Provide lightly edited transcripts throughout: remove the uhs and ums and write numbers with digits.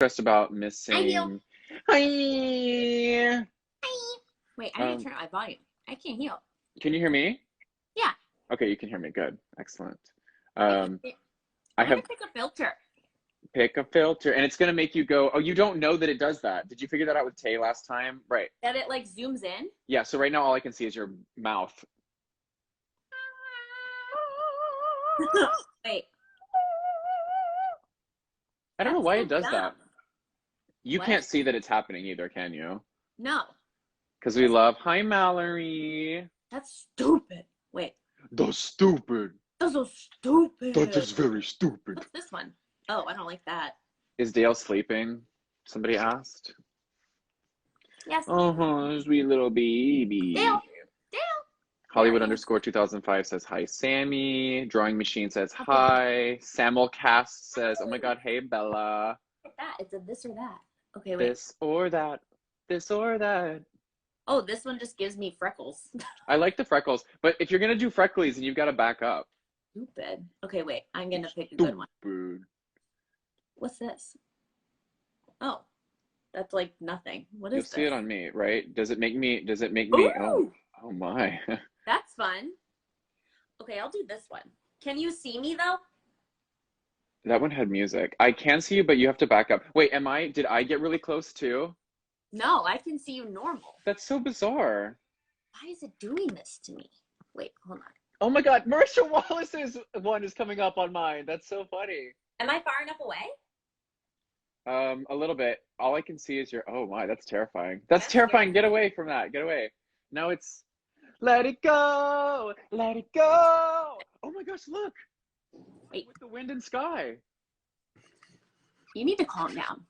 stressed about I feel. missing. Hi. Wait, I need to turn up my volume. I can't hear. Can you hear me? Yeah. Okay, you can hear me. Good. Excellent. I I want have to pick a filter. pick a filter, and it's gonna make you go, oh, you don't know that it does that. Did you figure that out with Tay last time? Right. That it like zooms in. Yeah, so right now all I can see is your mouth. Wait. I don't know That's why so it does dumb. that. You What? can't see that it's happening either, can you? No. Because we love, hi, Mallory. That's stupid. Wait. That's stupid. That's so stupid. That is very stupid. What's this one? Oh, I don't like that. Is Dale sleeping? Somebody asked. Yes. Sweet little baby. Dale. Hollywood There he is. underscore 2005 says hi, Sammy. Drawing Machine says hi. Samuel Cast says, oh my God, hey, Bella. Look at that. It's a this or that. Okay, wait. This or that. This or that. Oh, this one just gives me freckles. I like the freckles, but if you're gonna do frecklies, then you've got to back up. Stupid. Okay, wait. I'm gonna pick a good one. Stupid. What's this? Oh, that's like nothing. What is You'll this? see it on me, right? Does it make me? Ooh! Oh my. That's fun. Okay, I'll do this one. Can you see me though? That one had music. I can see you, but you have to back up. Wait, did I get really close too? No, I can see you normal. That's so bizarre. Why is it doing this to me? Wait, hold on. Oh my God, Marisha Wallace's one is coming up on mine. That's so funny. Am I far enough away? A little bit. All I can see is your, oh my, that's terrifying. That's That's terrifying. scary. Get away from that. Get away. Now it's, let it go. Let it go. Oh my gosh, look. Wait. With the wind and sky. You need to calm down.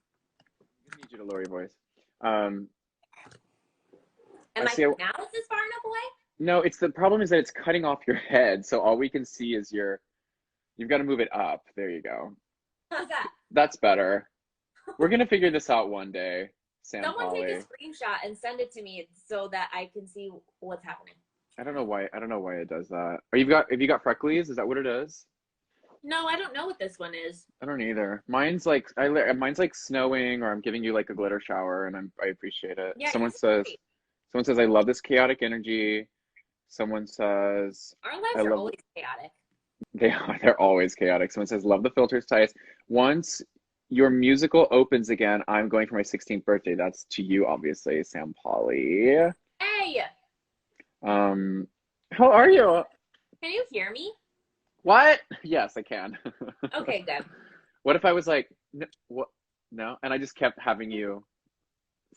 I need you to lower your voice. Am I see now? Is this far enough away? No, the problem is that it's cutting off your head. So all we can see is you've got to move it up. There you go. How's that? That's better. We're going to figure this out one day, Sam Someone Pauly. take a screenshot and send it to me so that I can see what's happening. I don't know why it does that. Have you got frecklies? Is that what it is? No, I don't know what this one is. I don't either. Mine's like snowing, or I'm giving you like a glitter shower, and I appreciate it. Yeah, Someone it's says great. I love this chaotic energy. Someone says Our lives are always chaotic. they're always chaotic. Someone says love the filters, Tice. Once your musical opens again, I'm going for my 16th birthday. That's to you, obviously, Sam Pauly. Hey, How are you? can you hear me? What? Yes, I can. Okay, good. What if I was like, what? No, and I just kept having you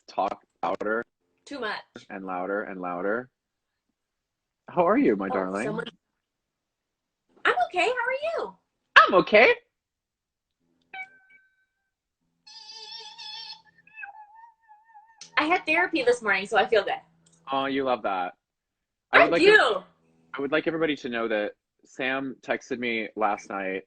talk louder Too much. and louder and louder. How are you, my darling? I'm okay. How are you? I'm okay. I had therapy this morning, so I feel good. Oh, you love that. I would like do. I would like everybody to know that Sam texted me last night.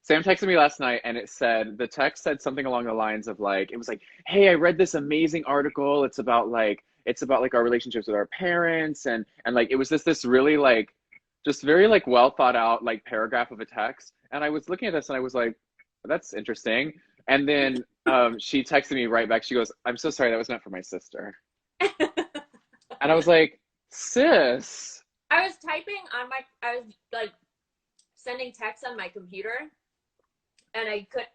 Sam texted me last night, and the text said something along the lines of like, it was like, hey, I read this amazing article. It's about like our relationships with our parents, and like it was this really like just very like well thought out like paragraph of a text. And I was looking at this and I was like, that's interesting. And then she texted me right back. She goes, I'm so sorry, that was meant for my sister. And I was like, sis. I was typing I was like sending texts on my computer, and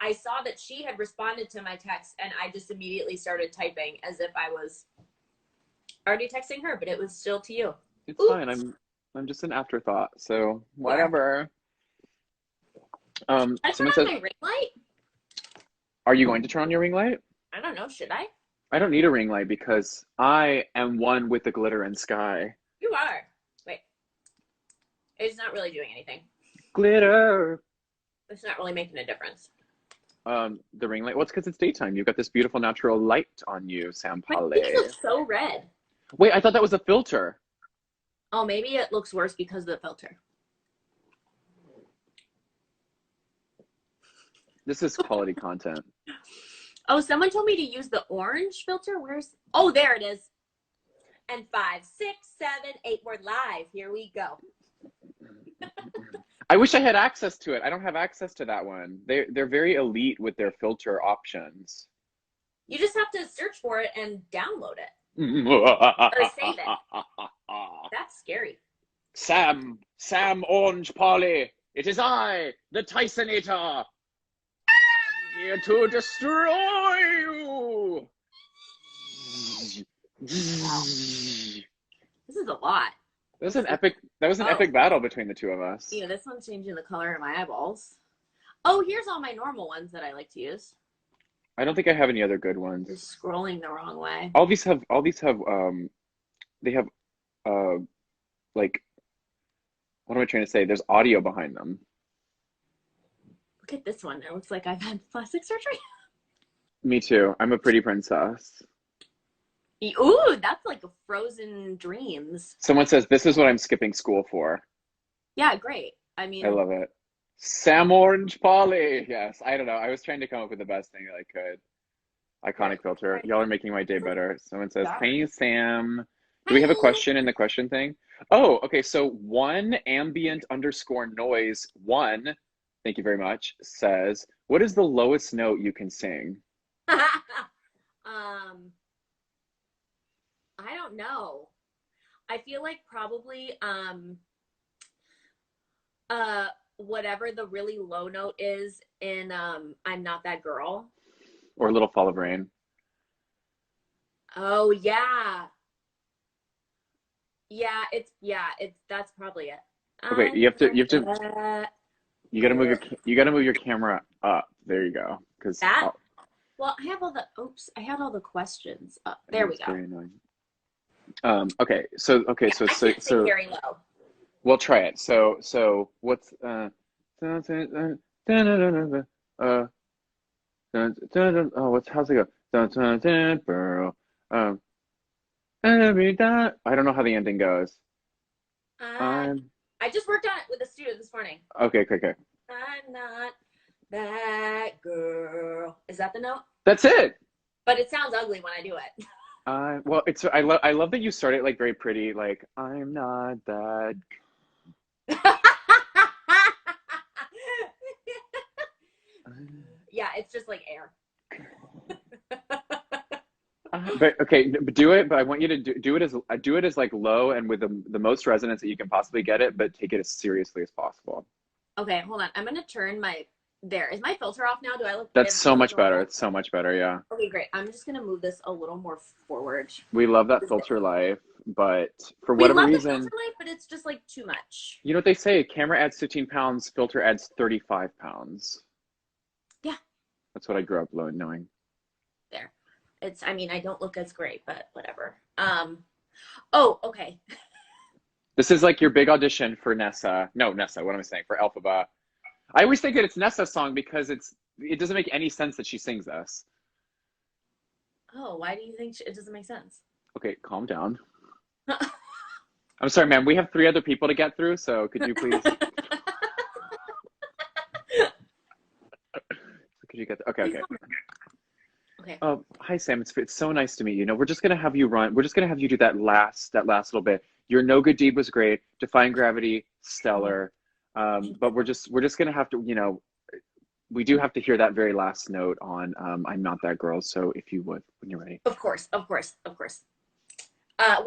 I saw that she had responded to my text, and I just immediately started typing as if I was already texting her, but it was still to you. It's fine. I'm just an afterthought, so whatever. I turn on my ring light? Are you going to turn on your ring light? I don't know. Should I? I don't need a ring light because I am one with the glitter and sky. You are. Wait. It's not really doing anything. Glitter. It's not really making a difference. The ring light. Well, it's because it's daytime. You've got this beautiful natural light on you, Sam Pauly. It looks so red. Wait, I thought that was a filter. Oh, maybe it looks worse because of the filter. This is quality content. Oh, someone told me to use the orange filter. Oh, there it is. And 5, 6, 7, 8, we're live. Here we go. I wish I had access to it. I don't have access to that one. They're very elite with their filter options. You just have to search for it and download it or save it. That's scary. Sam Orange Pauly. It is I, the Tysonator, here to destroy you. Wow. This is a lot. That was an epic battle between the two of us. Yeah, this one's changing the color of my eyeballs. Oh, here's all my normal ones that I like to use. I don't think I have any other good ones. You're scrolling the wrong way. All these have they have like, what am I trying to say? There's audio behind them. Look at this one. It looks like I've had plastic surgery. Me too. I'm a pretty princess. Ooh, that's like a Frozen Dreams. Someone says this is what I'm skipping school for. Yeah, great. I mean, I love it. Sam Orange Polly. Yes, I don't know. I was trying to come up with the best thing that I could. Iconic filter. Y'all are making my day better. Someone says, "Hey Sam." Do we have a question in the question thing? Oh, okay. So one ambient underscore noise one. Thank you very much. Says, what is the lowest note you can sing? I don't know. I feel like probably whatever the really low note is in I'm Not That Girl. Or Little Fall of Rain. Oh yeah. It's that's probably it. Okay, you gotta move your camera up. There you go. Because that. Well, I had all the questions up. There we go. Very annoying. Okay, so very low. We'll try it. So what's oh, how's it go? I don't know how the ending goes. I just worked on it with a student this morning. Okay. I'm not that girl. Is that the note? That's it. But it sounds ugly when I do it. Well, I love that you start it like very pretty, like I'm not that. Yeah, it's just like air. But okay, do it. But I want you to do it as like low and with the most resonance that you can possibly get it, but take it as seriously as possible. Okay, hold on. I'm gonna turn my. There is my filter off now. Do I look? That's so much better. It's so much better. Yeah. Okay, great. I'm just gonna move this a little more forward. We love that filter life, but for whatever reason, the filter life, but it's just like too much. You know what they say? Camera adds 15 pounds, filter adds 35 pounds. Yeah. That's what I grew up knowing. There. I mean, I don't look as great, but whatever. Oh, okay. This is like your big audition for Nessa. No, Nessa, what am I saying? For Elphaba. I always think that it's Nessa's song because it doesn't make any sense that she sings this. Oh, why do you think it doesn't make sense? Okay, calm down. I'm sorry, ma'am. We have 3 other people to get through, so could you please? Could you get? Okay. Okay. Hi Sam. It's so nice to meet you. No, we're just gonna have you run. We're just gonna have you do that last little bit. Your No Good Deed was great. Defying Gravity, stellar. But we're just gonna have to, we do have to hear that very last note on I'm Not That Girl. So if you would, when you're ready. Of course. Where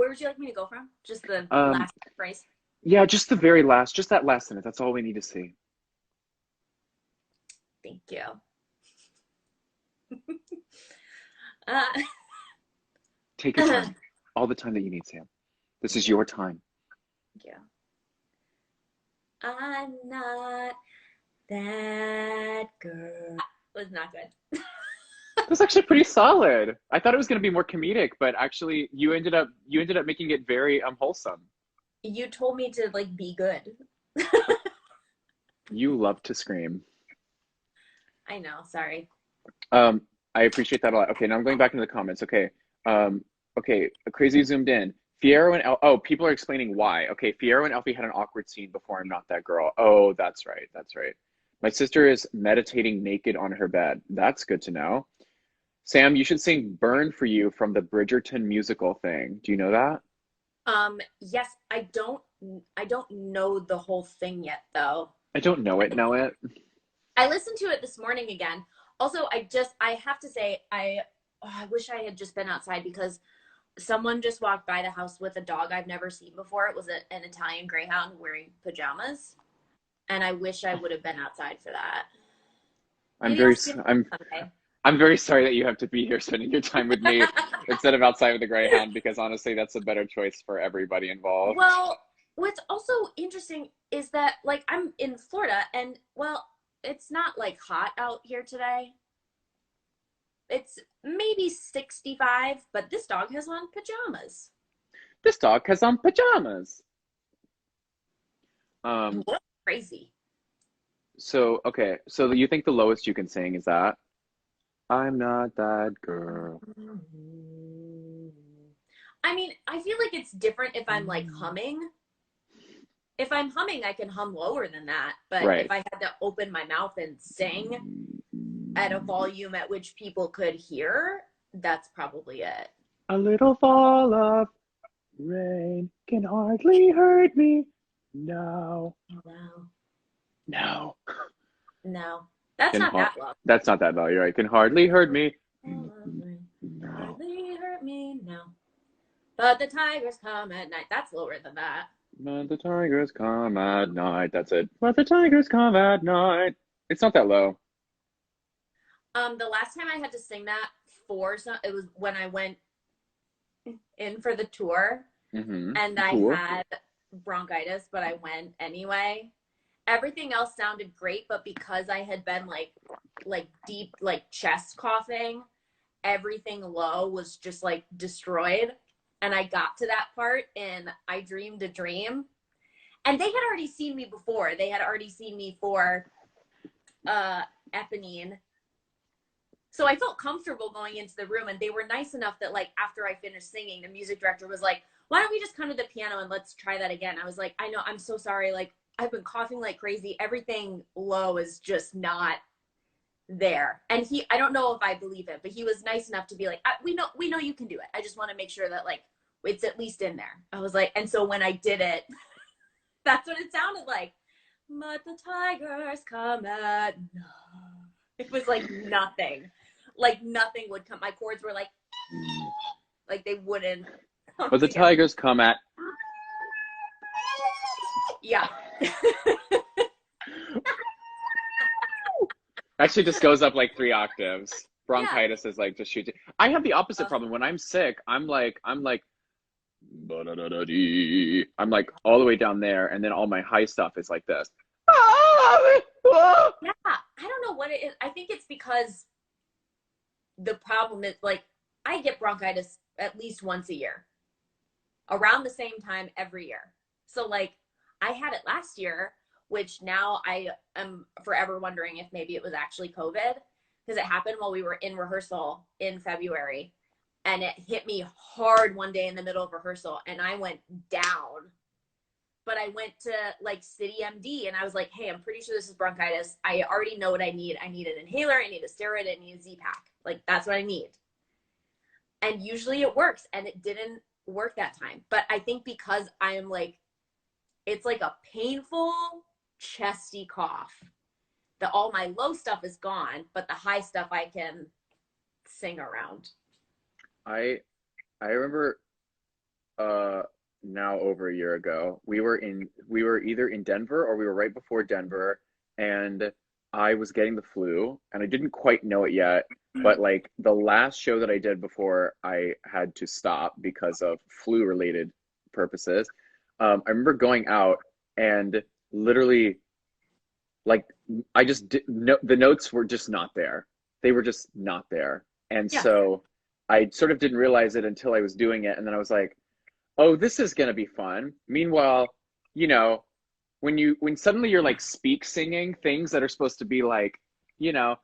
would you like me to go from? Just the last phrase? Yeah, just that last sentence. That's all we need to see. Thank you. Take your time. All the time that you need, Sam. This is your time. Thank you. I'm not that girl. It was not good. It was actually pretty solid. I thought it was going to be more comedic, but actually you ended up making it very wholesome. You told me to like be good. You love to scream. I know, sorry. I appreciate that a lot. Okay, now I'm going back into the comments. Okay. Okay, crazy zoomed in. Fierro and people are explaining why. Okay, Fierro and Elfie had an awkward scene before I'm Not That Girl. Oh, that's right. My sister is meditating naked on her bed. That's good to know. Sam, you should sing Burn for You from the Bridgerton musical thing. Do you know that? Yes, I don't know the whole thing yet though. I don't know it, know it. I listened to it this morning again. Also, I have to say, I wish I had just been outside because someone just walked by the house with a dog I've never seen before. It was an Italian greyhound wearing pajamas. And I wish I would have been outside for that. I'm Maybe I'll very, see it someday. I'm very sorry that you have to be here spending your time with me instead of outside with the Greyhound, because honestly, that's a better choice for everybody involved. Well, what's also interesting is that like I'm in Florida and well, it's not like hot out here today. It's maybe 65, but this dog has on pajamas. This dog has on pajamas. Um, What crazy. so okay, so you think the lowest you can sing is that? I'm not that girl. I mean, I feel like it's different if I'm like humming. If I'm humming, I can hum lower than that. But if Right. I had to open my mouth and sing at a volume at which people could hear, that's probably it. A little fall of rain can hardly hurt me. No, No, no. no, that's Can not har that low. That's not that low. You're right. Can hardly hurt me. No. Hardly hurt me, no. But the tigers come at night. That's lower than that. But the tigers come at night. That's it. But the tigers come at night. It's not that low. The last time I had to sing that it was when I went in for the tour Mm-hmm. and I Cool. had bronchitis, but I went anyway. Everything else sounded great, but because I had been like deep like chest coughing, everything low was just like destroyed. And I got to that part in I Dreamed a Dream. And they had already seen me before. They had already seen me for Eponine. So I felt comfortable going into the room, and they were nice enough that like after I finished singing, the music director was like, why don't we just come to the piano and let's try that again? I was like, I know, I'm so sorry. Like I've been coughing like crazy. Everything low is just not there. And I don't know if I believe it, but he was nice enough to be like, we know you can do it. I just want to make sure that like it's at least in there. I was like, and so when I did it, that's what it sounded like. But the tigers come at night. It was like nothing. Like nothing would come. My chords were like they wouldn't come But the together. tigers come at. Yeah. Actually, just goes up like 3 octaves. Yeah. Bronchitis is like just shoots. I have the opposite problem. When I'm sick, I'm like, ba-da-da-da-dee. I'm like all the way down there, and then all my high stuff is like this. Yeah. I don't know what it is. I think it's because the problem is like I get bronchitis at least once a year, around the same time every year. So like I had it last year, which now I am forever wondering if maybe it was actually COVID, because it happened while we were in rehearsal in February, and it hit me hard one day in the middle of rehearsal and I went down. But I went to like City MD and I was like, hey, I'm pretty sure this is bronchitis. I already know what I need. I need an inhaler, I need a steroid, I need a Z-Pack. Like that's what I need. And usually it works, and it didn't work that time. But I think because I am like, it's like a painful chesty cough. All my low stuff is gone, but the high stuff I can sing around. I remember now over a year ago, we were either in Denver or we were right before Denver, and I was getting the flu and I didn't quite know it yet, but like the last show that I did before I had to stop because of flu related purposes, I remember going out and literally like I just no, the notes were just not there. They were just not there. And Yeah. so I sort of didn't realize it until I was doing it, and then I was like, oh, this is gonna be fun. Meanwhile, you know, when suddenly you're like speak singing things that are supposed to be like, you know,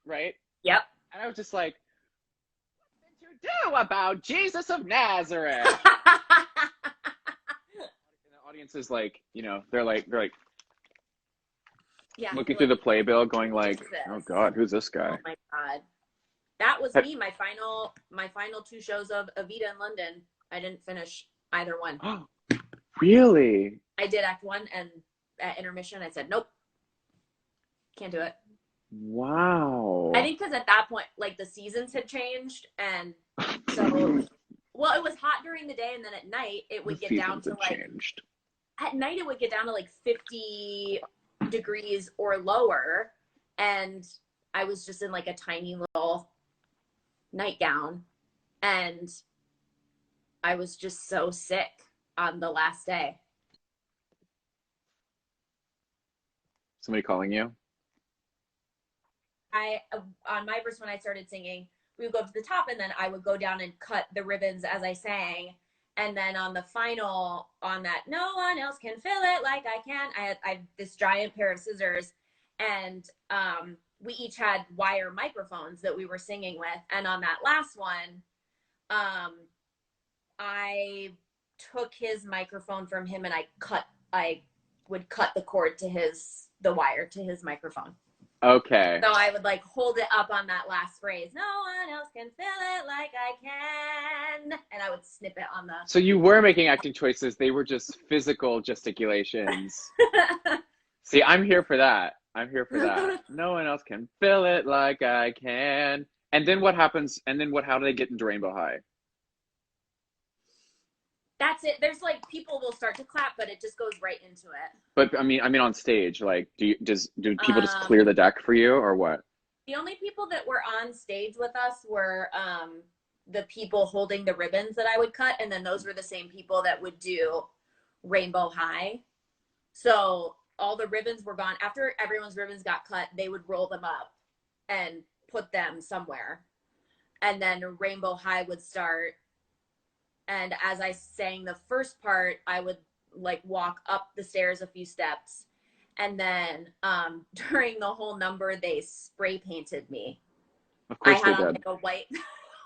right? Yep. And I was just like, what did you do about Jesus of Nazareth? And the audience is like, they're like Yeah. looking through the playbill, going like, oh God, who's this guy? Oh my God. That was me. My final 2 shows of Evita in London. I didn't finish either one. Really? I did Act 1 and at intermission. I said, nope, can't do it. Wow. I think because at that point, like the seasons had changed, and so well, it was hot during the day, and then at night it would get down to like changed. At night it would get down to like 50 degrees or lower, and I was just in like a tiny little nightgown, and I was just so sick on the last day. Somebody calling you? On my verse, when I started singing, we would go up to the top, and then I would go down and cut the ribbons as I sang. And then on the final, on that, no one else can fill it like I can, I had this giant pair of scissors, and we each had wire microphones that we were singing with. And on that last one, I took his microphone from him, and I would cut the cord to the wire to his microphone. Okay. So I would like hold it up on that last phrase. No one else can fill it like I can. And I would snip it on the. So you were making acting choices. They were just physical gesticulations. See, I'm here for that. I'm here for that. No one else can fill it like I can. And then what happens? And then how do they get into Rainbow High? That's it. There's like people will start to clap, but it just goes right into it. But I mean on stage, like do people just clear the deck for you or what? The only people that were on stage with us were the people holding the ribbons that I would cut, and then those were the same people that would do Rainbow High. So all the ribbons were gone. After everyone's ribbons got cut, they would roll them up and put them somewhere. And then Rainbow High would start. And as I sang the first part, I would like walk up the stairs a few steps. And then during the whole number, they spray painted me. Of course I had they on did. like a white,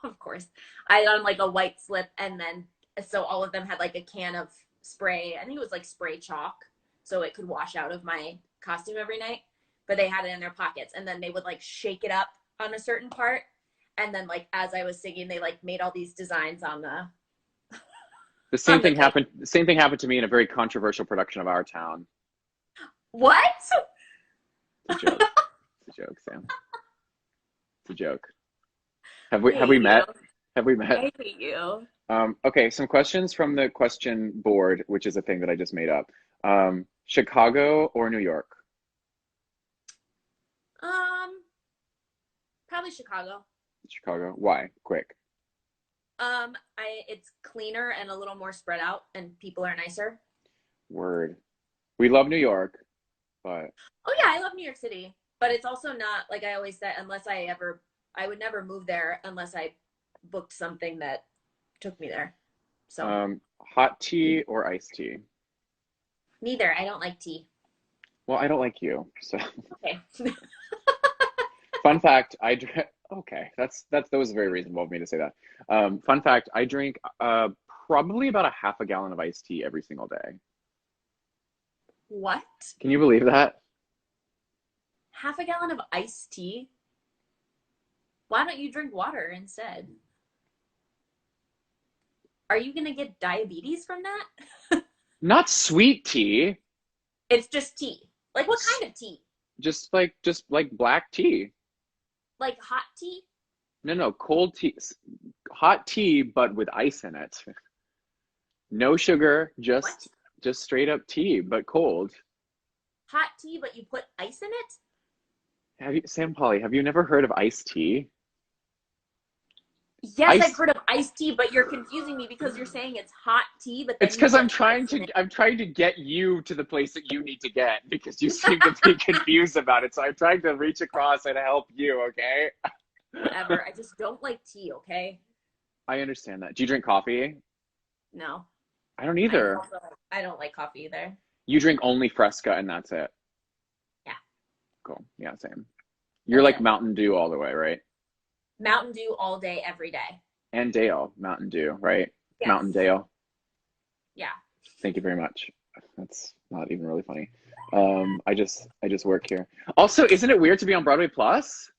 of course, I had on like a white slip. And then, so all of them had like a can of spray. I think it was like spray chalk, so it could wash out of my costume every night. But they had it in their pockets. And then they would like shake it up on a certain part. And then like, as I was singing, they like made all these designs on the. The same thing happened. The same thing happened to me in a very controversial production of Our Town. What? It's a joke. It's a joke, Sam. It's a joke. Have we met? Have we met? I hate you. Okay, some questions from the question board, which is a thing that I just made up. Chicago or New York? Probably Chicago. Chicago. Why? Quick. It's cleaner and a little more spread out, and people are nicer. Word. We love New York, but. Oh yeah, I love New York City, but it's also not, like I always said, I would never move there unless I booked something that took me there. So. Hot tea or iced tea? Neither. I don't like tea. Well, I don't like you, so. Okay. Fun fact, okay, that was very reasonable of me to say that. Fun fact, I drink probably about a half a gallon of iced tea every single day. What? Can you believe that? Half a gallon of iced tea? Why don't you drink water instead? Are you gonna get diabetes from that? Not sweet tea. It's just tea. Like what kind of tea? Just like black tea. Like hot tea? No, cold tea. Hot tea, but with ice in it. No sugar, just straight up tea, but cold. Hot tea, but you put ice in it? Sam Pauly, have you never heard of iced tea? Yes, I've heard of iced tea, but you're confusing me because you're saying it's hot tea, but then it's because I'm trying to get you to the place that you need to get because you seem to be confused about it. So I'm trying to reach across and help you, okay? Whatever. I just don't like tea, okay? I understand that. Do you drink coffee? No. I don't either. I don't like coffee either. You drink only Fresca and that's it? Yeah. Cool. Yeah, same. You're like Mountain Dew all the way, right? Mountain Dew all day, every day. And Dale, Mountain Dew, right? Yes. Mountain Dale. Yeah. Thank you very much. That's not even really funny. I just work here. Also, isn't it weird to be on Broadway Plus?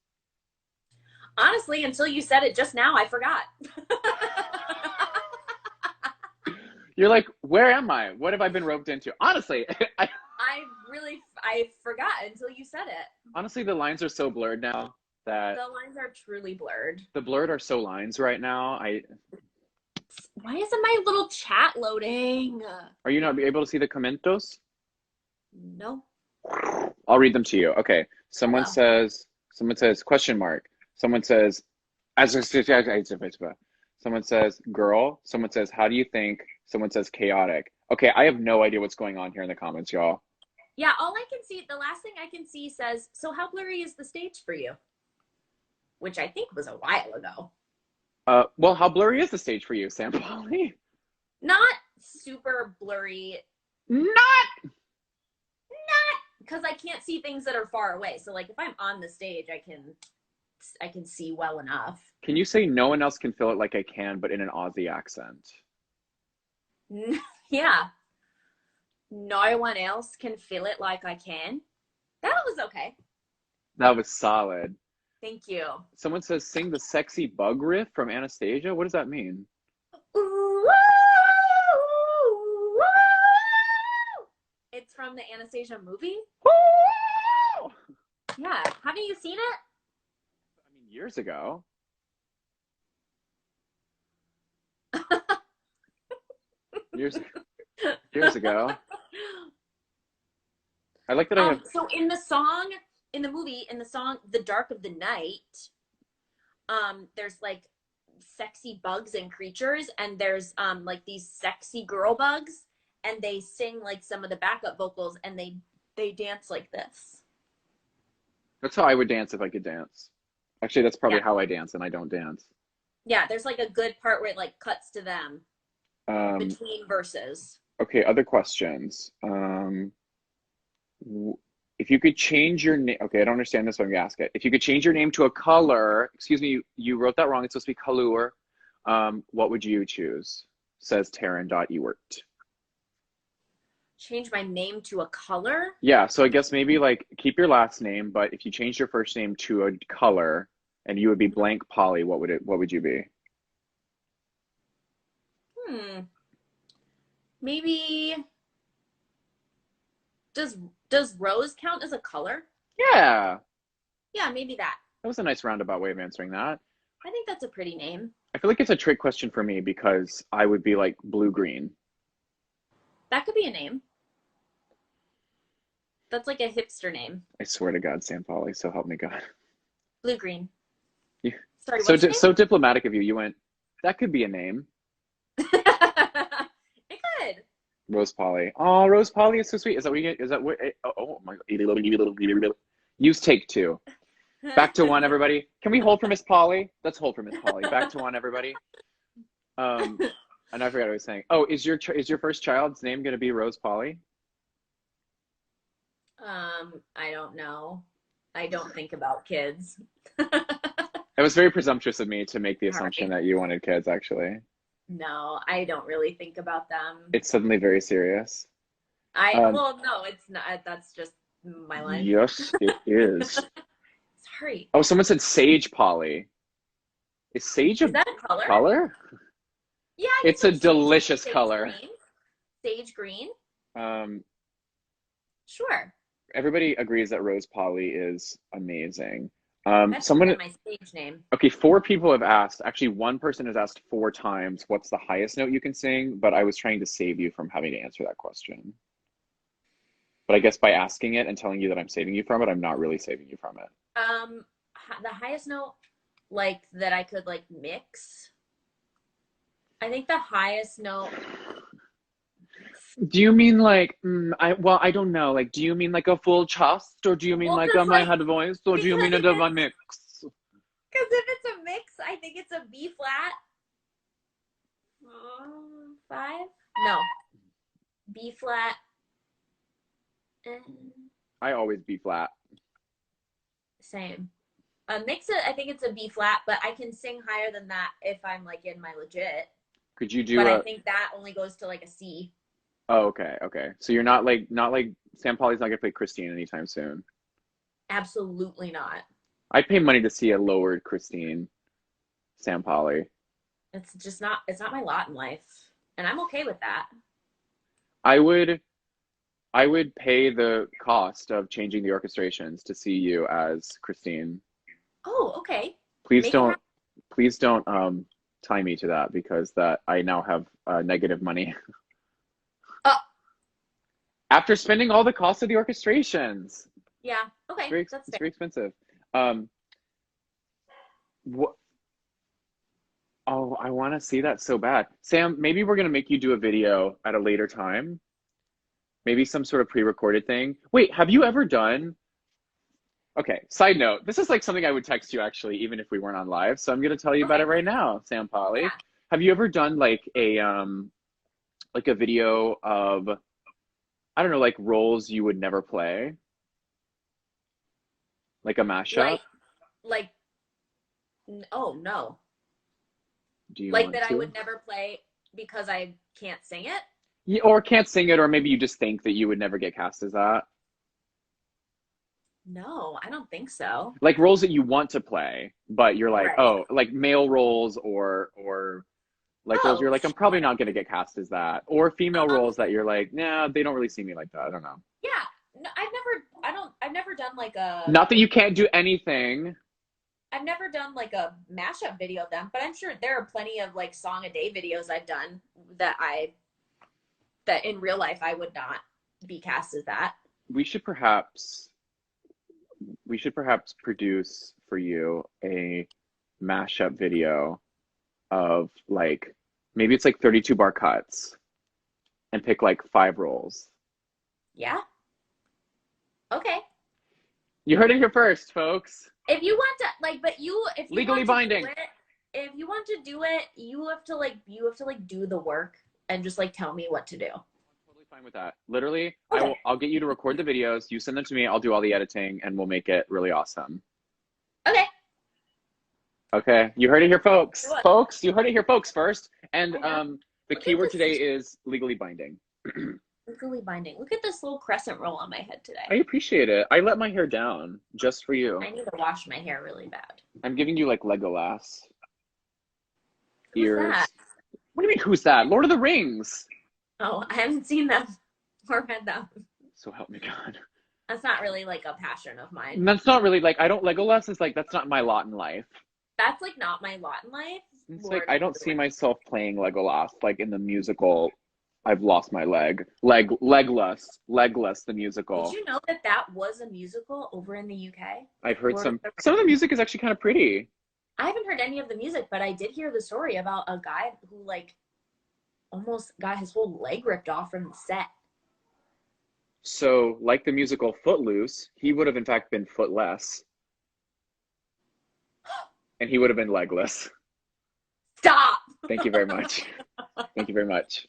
Honestly, until you said it just now, I forgot. You're like, where am I? What have I been roped into? Honestly, I I forgot until you said it. Honestly, the lines are so blurred now that The lines are truly blurred. the blurred are so lines right now. Why isn't my little chat loading? Are you not able to see the commentos? No. I'll read them to you. Okay. Oh, Someone well. says question mark. Someone says someone says girl. Someone says how do you think? Someone says chaotic. Okay, I have no idea what's going on here in the comments, y'all. Yeah, all I can see, the last thing I can see says, so how blurry is the stage for you? Which I think was a while ago. Well, how blurry is the stage for you, Sam Pauly? Not super blurry. Not. Because I can't see things that are far away. So like if I'm on the stage, I can see well enough. Can you say no one else can feel it like I can, but in an Aussie accent? Yeah. No one else can feel it like I can. That was okay. That was solid. Thank you. Someone says sing the sexy bug riff from Anastasia. What does that mean? Ooh, woo, woo. It's from the Anastasia movie. Woo! Yeah. Haven't you seen it? I mean, years ago. years ago. I like that I have. So in the movie, The Dark of the Night, there's like sexy bugs and creatures, and there's like these sexy girl bugs, and they sing like some of the backup vocals, and they dance like this. That's how I would dance if I could dance. Actually, that's probably Yeah. how I dance, and I don't dance. Yeah, there's like a good part where it like cuts to them between verses. Okay, other questions. If you could change your name, okay, I don't understand this, so I'm gonna ask it. If you could change your name to a color, excuse me, you wrote that wrong. It's supposed to be color. What would you choose? Says Taryn.ewert. Change my name to a color? Yeah, so I guess maybe like keep your last name, but if you changed your first name to a color and you would be blank Pauly, what would you be? Maybe does rose count as a color? Yeah. Yeah, maybe that. That was a nice roundabout way of answering that. I think that's a pretty name. I feel like it's a trick question for me because I would be like blue-green. That could be a name. That's like a hipster name. I swear to God, Sam Pauly, so help me God. Blue green. Yeah. Sorry, So what's your name? so diplomatic of you. You went, that could be a name. It could. Rose Pauly. Oh, Rose Pauly is so sweet. Is that what you get? Is that what? Oh my God. Use take two. Back to one, everybody. Can we hold for Miss Pauly? Let's hold for Miss Pauly. Back to one, everybody. And I forgot what I was saying. Oh, is your first child's name going to be Rose Pauly? I don't know. I don't think about kids. It was very presumptuous of me to make the assumption that you wanted kids, actually. No, I don't really think about them. It's suddenly very serious. Well, no, it's not. That's just my life. Yes, it is. Sorry. Oh, someone said Sage Pauly. Is sage Is that a color? color? Yeah, it's a delicious color. Green. Sage green. Um, Sure. Everybody agrees that Rose Pauly is amazing. That's Someone, my stage name. okay, 4 people have asked. Actually, one person has asked 4 times, what's the highest note you can sing? But I was trying to save you from having to answer that question. But I guess by asking it and telling you that I'm saving you from it, I'm not really saving you from it. The highest note, like that I could like mix. I think the highest note. Do you mean like, I don't know. Like, do you mean like a full chest, or do you mean like my head voice, or do you mean a divine mix? Because if it's a mix, I think it's a B flat. 5? No. B flat. I always B flat. Same. Mix it, I think it's a B flat, but I can sing higher than that if I'm like in my legit. Could you do But I think that only goes to like a C. Oh, okay. So you're not like Sam Pauly's not gonna play Christine anytime soon. Absolutely not. I'd pay money to see a lowered Christine Sam Pauly. It's not my lot in life. And I'm okay with that. I would I would pay the cost of changing the orchestrations to see you as Christine. Oh, okay. Please Make it don't, happen. please don't tie me to that because that I now have negative money Oh, after spending all the cost of the orchestrations. yeah. Okay, that's It's fair. very expensive. Um, what? Oh, I want to see that so bad. Sam, maybe we're gonna make you do a video at a later time. Maybe some sort of pre-recorded thing. Wait, have you ever done? Okay, side note, this is like something I would text you actually, even if we weren't on live. So I'm gonna tell you about it Okay. right now, Sam Polly. Yeah. Have you ever done like a video of I don't know, like roles you would never play? Like a mashup? Like like oh no. Do you Like want that I to? would never play because I can't sing it? Yeah, or can't sing it, or maybe you just think that you would never get cast as that. No, I don't think so. Like roles that you want to play, but you're like, Right. oh, like male roles or like roles Oh, you're like, I'm probably sure. not gonna get cast as that. Or female Um, roles that you're like, nah, they don't really see me like that. I don't know. yeah. No, I've never done like a Not that you can't do anything. I've never done like a mashup video of them, but I'm sure there are plenty of like song a day videos I've done that in real life I would not be cast as that. We should perhaps we should perhaps produce for you a mashup video of like maybe it's like 32 bar cuts and pick like five roles. Yeah. Okay. You heard it here first, folks. If you want to like, but you if you Legally want to do binding. it, if you want to do it, you have to like do the work and just like tell me what to do. Totally fine with that. Literally, Okay. I'll get you to record the videos, you send them to me, I'll do all the editing and we'll make it really awesome. Okay. Okay, you heard it here, folks. Do it. Folks, you heard it here, folks, first. And I know. the Look at keyword today this is legally binding. legally binding. Look at this little crescent roll on my head I today. appreciate it. I let my hair down just for you. I need to wash my hair really bad. I'm giving you like Legolas Who's that? ears. What do you mean, who's that? Lord of the Rings. Oh, I haven't seen them or read them. So help me God. That's not really like a passion of mine. And that's not really like, I don't, Legolas is like, that's not my lot in life. That's like not my lot in life. It's like, Lord I of don't the see Rings. myself playing Legolas like in the musical. I've lost my leg. Legless, the Did musical. you know that that was a musical over in the UK? I've heard Lord of the some of the Rings. music is actually kind of pretty. I haven't heard any of the music, but I did hear the story about a guy who like almost got his whole leg ripped off from the set. So, like the musical Footloose, he would have in fact been footless, and he would have been legless. Stop. Thank you very much. Thank you very much.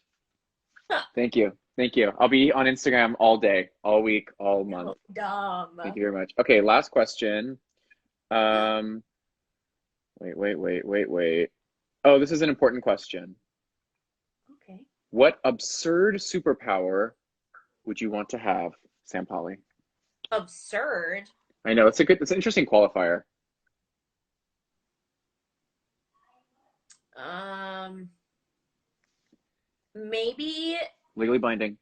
Thank you. Thank you. I'll be on Instagram all day, all week, all month. So dumb. Thank you very much. Okay, last question. Um, wait. Oh, this is an important question. Okay. What absurd superpower would you want to have, Sam Polly? Absurd. I know it's an interesting qualifier. Um, maybe Legally binding.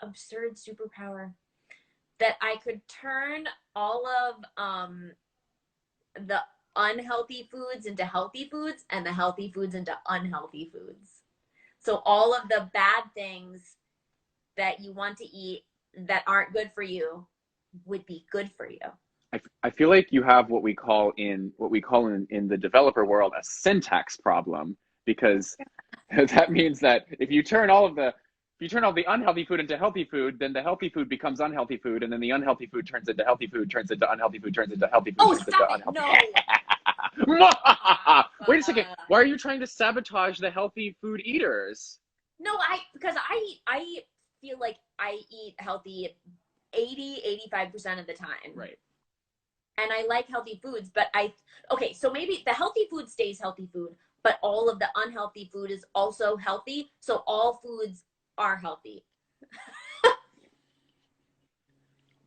absurd superpower that I could turn all of the unhealthy foods into healthy foods and the healthy foods into unhealthy foods. So all of the bad things that you want to eat that aren't good for you would be good for you. I feel like you have what we call in the developer world a syntax problem because that means that if you turn all the unhealthy food into healthy food, then the healthy food becomes unhealthy food, and then the unhealthy food turns into healthy food, turns into unhealthy food, turns into healthy food, Oh, turns into stop it. unhealthy. No. Wait a second. Why are you trying to sabotage the healthy food eaters? No, because I feel like I eat healthy 85% of the time. Right. And I like healthy foods, but okay, so maybe the healthy food stays healthy food, but all of the unhealthy food is also healthy, so all foods are healthy.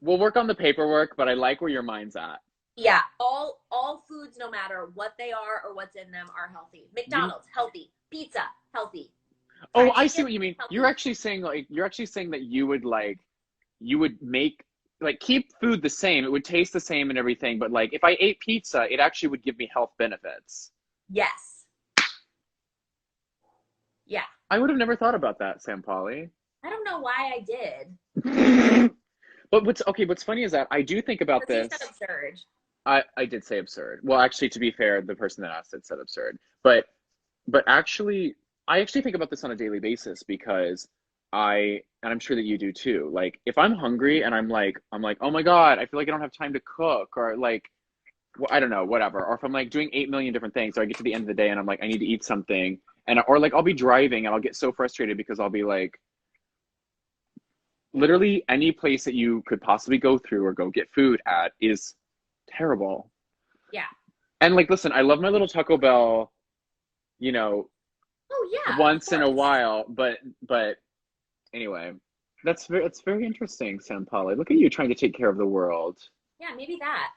We'll work on the paperwork, but I like where your mind's at. Yeah, all foods, no matter what they are or what's in them, are healthy. McDonald's, healthy. Pizza, healthy. Oh, Try I to see get what you mean. You're healthy. actually saying like you're actually saying that you would like you would make like keep food the same. It would taste the same and everything, but like if I ate pizza, it actually would give me health benefits. Yes. Yeah. I would have never thought about that, Sam Polly. I don't know why I did. But what's okay, what's funny is that I do think about Because you said this. absurd. I did say absurd. Well, actually, to be fair, the person that asked it said absurd. But actually, I actually think about this on a daily basis because and I'm sure that you do too. Like, if I'm hungry and I'm like, oh my God, I feel like I don't have time to cook, or like, well, I don't know, whatever. Or if I'm like doing 8 million different things, so I get to the end of the day and I'm like, I need to eat something, and or like I'll be driving and I'll get so frustrated because I'll be like, literally any place that you could possibly go through or go get food at is terrible. Yeah. And like, listen, I love my little Taco Bell, you know, Oh yeah, of once in a course. while, but anyway, it's very interesting, Sam Polly. Look at you trying to take care of the world. Yeah, maybe that.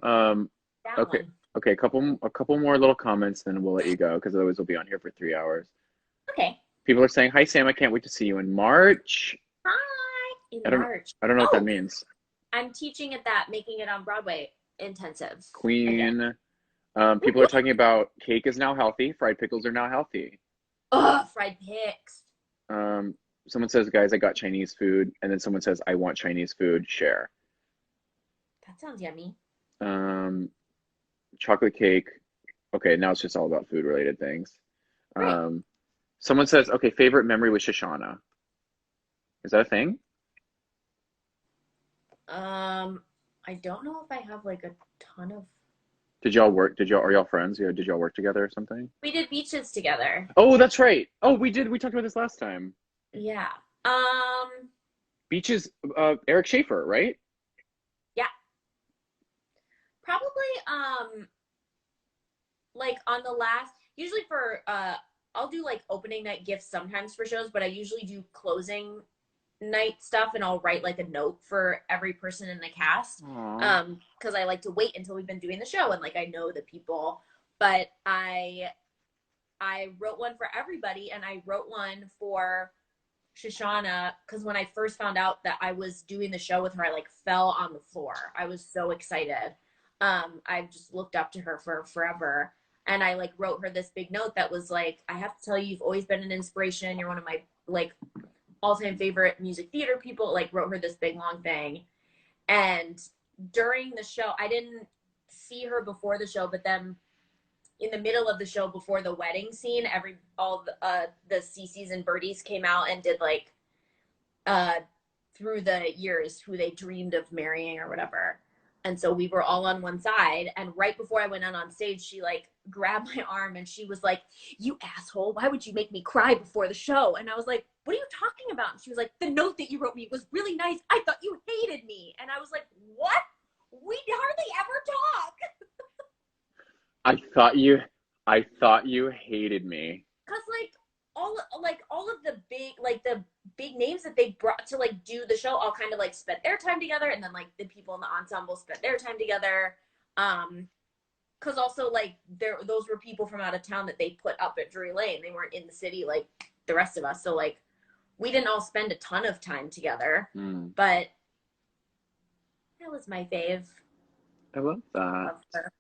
Um, That okay, one. okay, a couple more little comments, then we'll let you go because otherwise we'll be on here for 3 hours. Okay. People are saying, "Hi, Sam. I can't wait to see you in March." Hi. In I don't, March. I don't know what that Oh, means. I'm teaching at that Making It on Broadway intensive again. Queen. Whoop, People are whoop. talking about cake is now healthy. Fried pickles are now healthy. Ugh, fried pigs. Um, Someone says, "Guys, I got Chinese food," and then someone says, "I want Chinese food." Share. That sounds yummy. Um, Chocolate cake. Okay, now it's just all about food related things. Great. Um, Someone says, "Okay, favorite memory with Shoshana." Is that a thing? I don't know if I have like a ton of. Did y'all work? Are y'all friends? Yeah, did y'all work together or something? We did beaches together. Oh, that's right. Oh, we did. We talked about this last time. Yeah. Um, Beaches. Eric Schaefer, right? yeah. Probably like on the last usually for I'll do like opening night gifts sometimes for shows, but I usually do closing night stuff and I'll write like a note for every person in the cast. Aw. Because I like to wait until we've been doing the show and like I know the people. But I wrote one for everybody and I wrote one for Shoshana because when I first found out that I was doing the show with her, I like fell on the floor. I was so excited. I've just looked up to her for forever. And I like wrote her this big note that was like, I have to tell you, you've always been an inspiration. You're one of my like all-time favorite music theater people. Like wrote her this big long thing. And during the show, I didn't see her before the show, but then in the middle of the show before the wedding scene, all the CCs and birdies came out and did like uh through the years who they dreamed of marrying or whatever. And so we were all on one side. And right before I went on stage, she like grabbed my arm and she was like, "You asshole, why would you make me cry before the show?" And I was like, "What are you talking about?" And she was like, "The note that you wrote me was really nice. I thought you hated me." And I was like, "What? We hardly ever talk." I thought you, I thought you hated me. Cause all of the big names that they brought to like do the show all kind of like spent their time together, and then like the people in the ensemble spent their time together. Because also like those were people from out of town that they put up at Drury Lane. They weren't in the city like the rest of us, so like we didn't all spend a ton of time together. Mm, But that was my fave. I love that. Love her.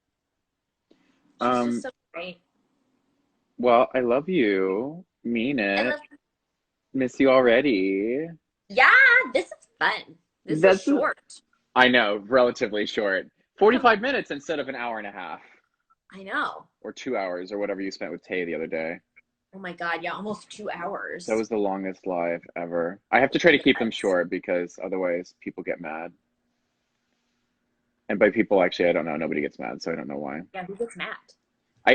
She's just Um, so great. well, I love you. Mean I it. love. Miss you already. Yeah, this is fun. This is That's, short. I know, relatively short. 45 minutes instead of an hour and a half I know. or 2 hours or whatever you spent with Tay the other day. Oh my God, yeah, almost two That hours. was the longest live ever. I have to try to keep them Yes. short because otherwise people get mad. And by people, actually, I don't know. Nobody gets mad, so I don't know why. Yeah, who gets mad?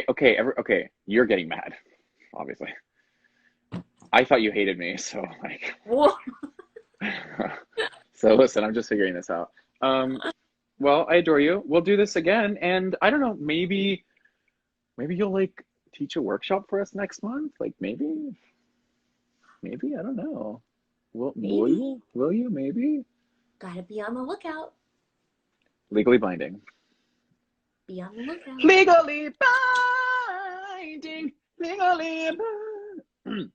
Okay, you're getting mad, obviously. I thought you hated me, so like, Whoa. so listen, I'm just figuring this out. Um, well, I adore you. We'll do this again, and I don't know, maybe you'll like teach a workshop for us next month. Like maybe I don't know. Will Maybe. you? Will you? Maybe Gotta be on the lookout. legally binding. Be on the lookout. Legally binding. Legally binding. Now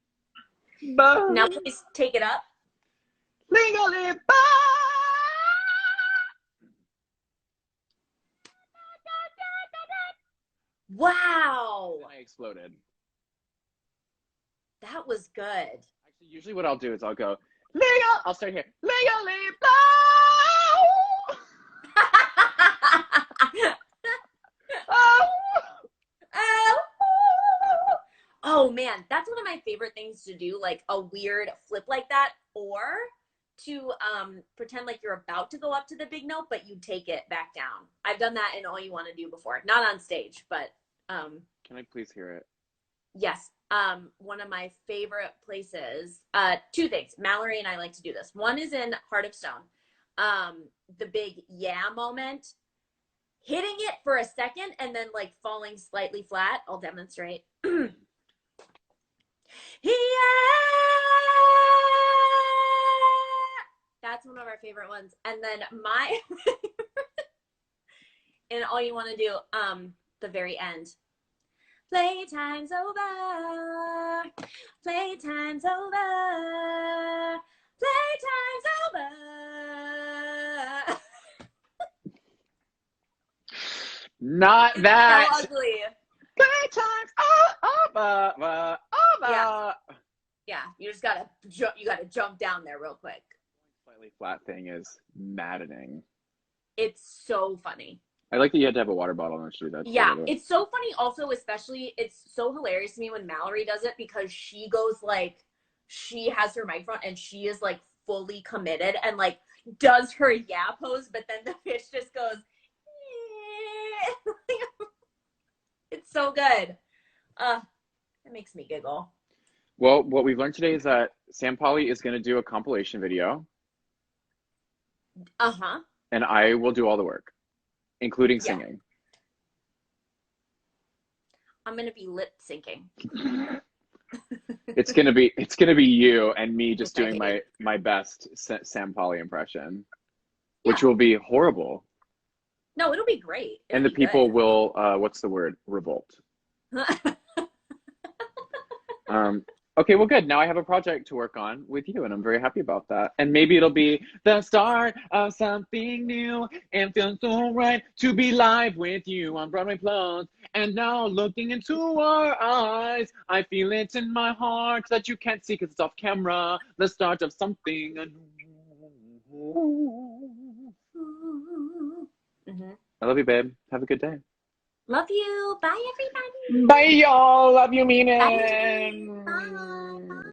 Bye. please take it up. Legally bye. Wow. And I exploded. That was good. Actually, usually what I'll do is I'll go, I'll start here. Legally bye. Oh. Oh man, that's one of my favorite things to do, like a weird flip like that, or to pretend like you're about to go up to the big note, but you take it back down. I've done that in All You Want to Do before. Not on stage, but Can I please hear it? yes. One of my favorite places, two things. Mallory and I like to do this. One is in Heart of Stone. The big yeah moment, hitting it for a second and then like falling slightly flat. I'll demonstrate. Yeah. That's one of our favorite ones. And then my and All You Want to Do, the very end. Playtime's over. Playtime's over. Playtime's over. Not It's that. so ugly. Playtime's over. Yeah. Yeah, you just gotta jump down there real quick. Slightly flat thing is maddening. It's so funny. I like that you had to have a water bottle on you. That's Yeah, it's so funny also, especially it's so hilarious to me when Mallory does it because she goes like she has her microphone and she is like fully committed and like does her yeah pose, but then the fish just goes it's so good. It makes me giggle. Well, what we've learned today is that Sam Pauly is going to do a compilation video. Uh-huh. And I will do all the work, including Yeah. singing. I'm gonna be lip syncing. It's gonna be you and me just doing my best Sam Pauly impression, which will be horrible. No, it'll be great. And the people will what's the word? Revolt. Okay, well, good. Now I have a project to work on with you, and I'm very happy about that. And maybe it'll be the start of something new, and feels so right to be live with you on Broadway Plus. And now, looking into our eyes, I feel it in my heart that you can't see because it's off camera. The start of something new. I love you, babe. Have a good day. Love you. Bye, everybody. Bye, y'all. Love you, meaning. Bye. Bye.